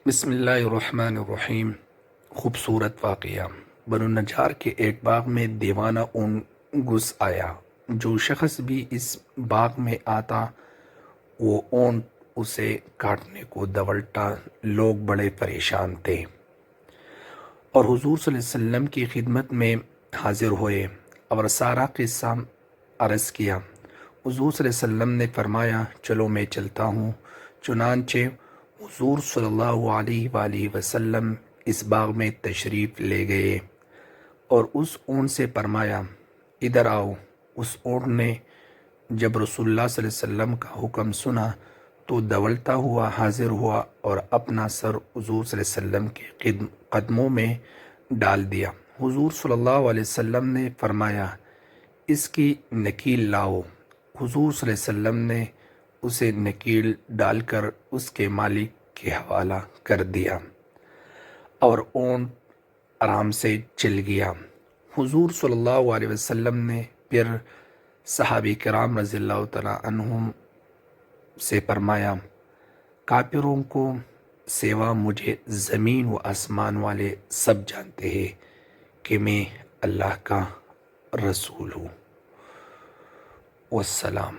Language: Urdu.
بسم اللہ الرحمن الرحیم۔ خوبصورت واقعہ۔ بنو نجار کے ایک باغ میں دیوانہ اونٹ گھس آیا۔ جو شخص بھی اس باغ میں آتا وہ اونٹ اسے کاٹنے کو دوڑتا۔ لوگ بڑے پریشان تھے اور حضور صلی اللہ علیہ وسلم کی خدمت میں حاضر ہوئے اور سارا قصہ عرض کیا۔ حضور صلی اللہ علیہ وسلم نے فرمایا چلو میں چلتا ہوں۔ چنانچہ حضور صلی اللہ علیہ وآلہ وسلم اس باغ میں تشریف لے گئے اور اس اونٹ سے فرمایا ادھر آؤ۔ اس اونٹ نے جب رسول اللہ صلی اللہ علیہ وسلم کا حکم سنا تو دوڑتا ہوا حاضر ہوا اور اپنا سر حضور صلی اللہ علیہ وسلم کے قدموں میں ڈال دیا۔ حضور صلی اللہ علیہ وسلم نے فرمایا اس کی نکیل لاؤ۔ حضور صلی اللہ علیہ وسلم نے اسے نکیل ڈال کر اس کے مالک کے حوالہ کر دیا اور اونٹ آرام سے چل گیا۔ حضور صلی اللہ علیہ وسلم نے پھر صحابہ کرام رضی اللہ تعالیٰ عنہم سے فرمایا کافروں کو سوا مجھے زمین و آسمان والے سب جانتے ہیں کہ میں اللہ کا رسول ہوں۔ والسلام۔